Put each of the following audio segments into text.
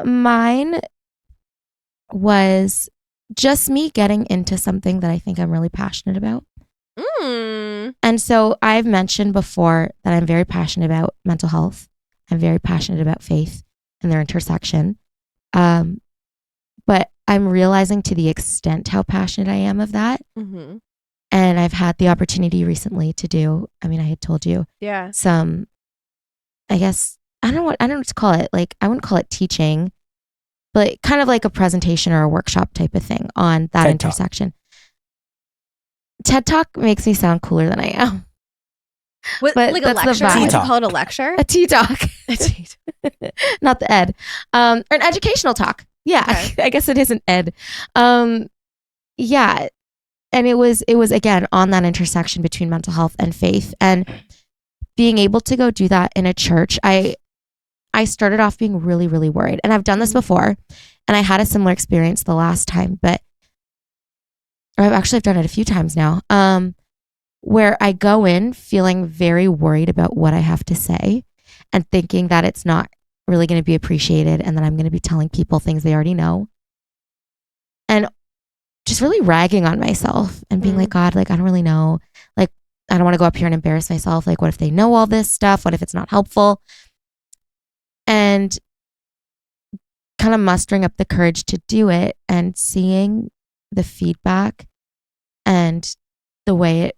Mine was just me getting into something that I think I'm really passionate about. And so I've mentioned before that I'm very passionate about mental health. I'm very passionate about faith and their intersection. But I'm realizing to the extent how passionate I am of that. Mm-hmm. And I've had the opportunity recently to do, I mean, I had told you some, I guess, I don't know what to call it. Like, I wouldn't call it teaching, but kind of like a presentation or a workshop type of thing on that TED intersection. TED Talk makes me sound cooler than I am. What, but like that's a lecture? the vibe. Would you call it a lecture? A tea talk. Not the ed. Or an educational talk. Yeah. Okay. I guess it isn't ed. Yeah. And it was again on that intersection between mental health and faith. And being able to go do that in a church, I started off being really, really worried. And I've done this before. And I had a similar experience the last time, but I've done it a few times now. Where I go in feeling very worried about what I have to say and thinking that it's not really going to be appreciated and that I'm going to be telling people things they already know. And just really ragging on myself and being like, God, like, I don't really know. Like, I don't want to go up here and embarrass myself. Like, what if they know all this stuff? What if it's not helpful? And kind of mustering up the courage to do it and seeing the feedback and the way it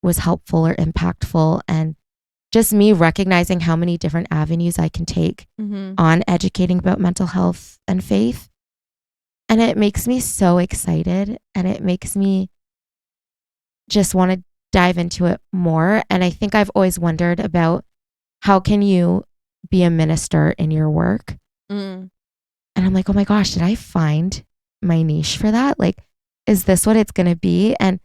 was helpful or impactful, and just me recognizing how many different avenues I can take on educating about mental health and faith. And it makes me so excited, and it makes me just want to dive into it more. And I think I've always wondered about how can you be a minister in your work? And I'm like, oh my gosh, did I find my niche for that? Like, is this what it's going to be? And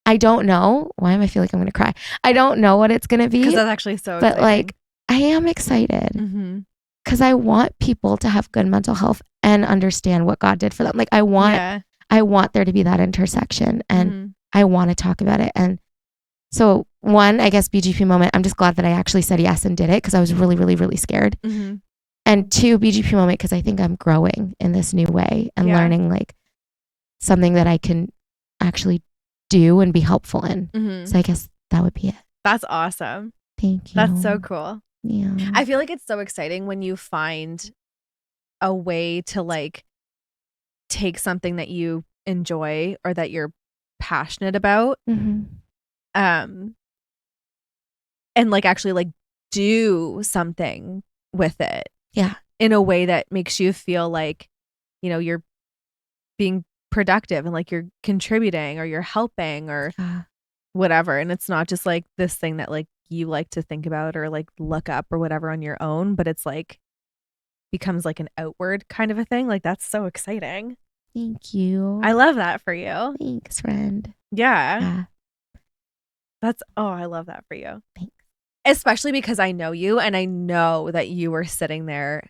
I don't know. Why am I feel like I'm going to cry? I don't know what it's going to be. Because that's actually so exciting. But like, I am excited because I want people to have good mental health and understand what God did for them. Like, I want there to be that intersection, and I want to talk about it. And so one, I guess BGP moment, I'm just glad that I actually said yes and did it because I was really, really, really scared. And two, BGP moment, because I think I'm growing in this new way and learning like something that I can actually do and be helpful in. So I guess that would be it. That's awesome. Thank you. That's so cool. Yeah. I feel like it's so exciting when you find a way to like take something that you enjoy or that you're passionate about and like actually like do something with it. Yeah. In a way that makes you feel like, you know, you're being productive and like you're contributing or you're helping or whatever. And it's not just like this thing that like you like to think about or like look up or whatever on your own, but it's like becomes like an outward kind of a thing. Like, that's so exciting. Thank you. I love that for you. Thanks, friend. Yeah. I love that for you. Thanks. Especially because I know you and I know that you were sitting there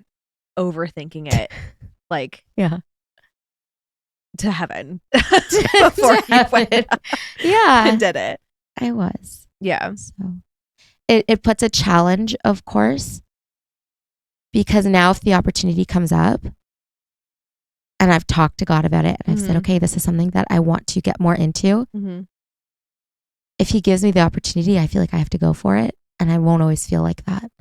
overthinking it like to heaven before you went and did it. I was. Yeah. So it puts a challenge, of course, because now if the opportunity comes up and I've talked to God about it and I've said, okay, this is something that I want to get more into. If he gives me the opportunity, I feel like I have to go for it, and I won't always feel like that.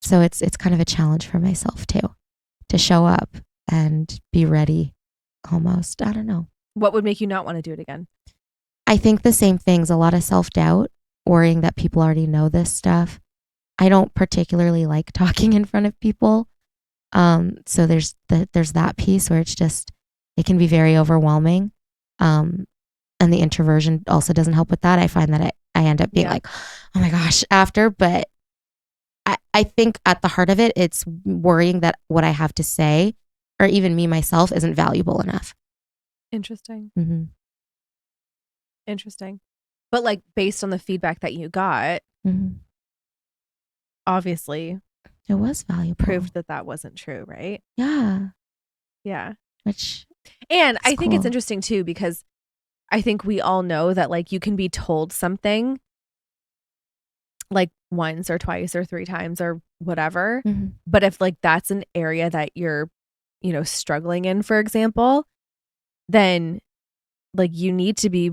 So it's kind of a challenge for myself too, to show up and be ready almost. I don't know. What would make you not want to do it again? I think the same things, a lot of self-doubt, worrying that people already know this stuff. I don't particularly like talking in front of people. So there's that piece where it's just, it can be very overwhelming. And the introversion also doesn't help with that. I find that I end up being like, oh my gosh, after, but I think at the heart of it, it's worrying that what I have to say, or even me myself, isn't valuable enough. Interesting. Interesting. But like based on the feedback that you got, obviously it was valuable. Proved that wasn't true, right? Yeah. Yeah. And I think it's interesting too, because I think we all know that like you can be told something like once or twice or 3 times or whatever. Mhm. But if like that's an area that you're, struggling in, for example, then like you need to be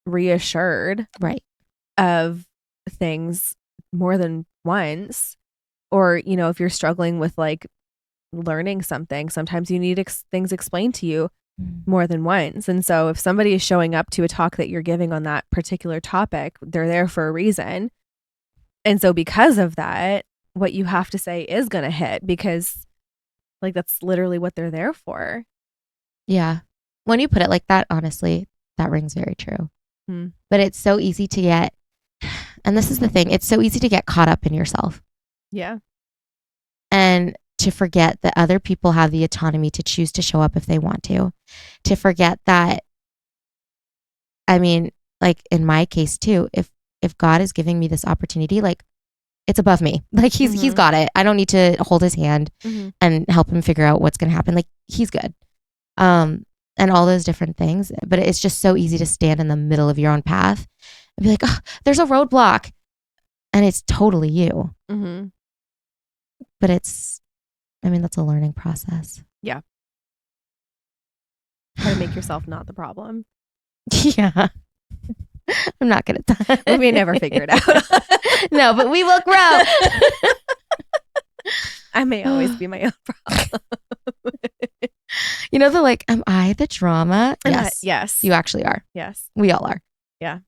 reassured Right. of things more than once. Or, if you're struggling with like learning something, sometimes you need things explained to you Mhm. more than once. And so if somebody is showing up to a talk that you're giving on that particular topic, they're there for a reason. And so because of that, what you have to say is going to hit, because like that's literally what they're there for. Yeah. When you put it like that, honestly, that rings very true. Hmm. But it's so easy to get, and this is the thing, it's so easy to get caught up in yourself Yeah. and to forget that other people have the autonomy to choose to show up if they want to forget that, I mean, like in my case too, if God is giving me this opportunity, like it's above me. Like he's got it. I don't need to hold his hand and help him figure out what's going to happen. Like he's good. And all those different things. But it's just so easy to stand in the middle of your own path and be like, oh, there's a roadblock. And it's totally you. Mm-hmm. But that's a learning process. Yeah. Try to make yourself not the problem. Yeah. I'm not good at that. We may never figure it out. No, but we will grow. I may always be my own problem. The like, am I the drama? Yes. Yes. You actually are. Yes. We all are. Yeah.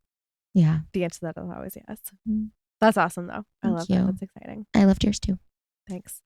Yeah. The answer to that is always yes. Mm. That's awesome though. I Thank love you. that. That's exciting. I loved yours too. Thanks.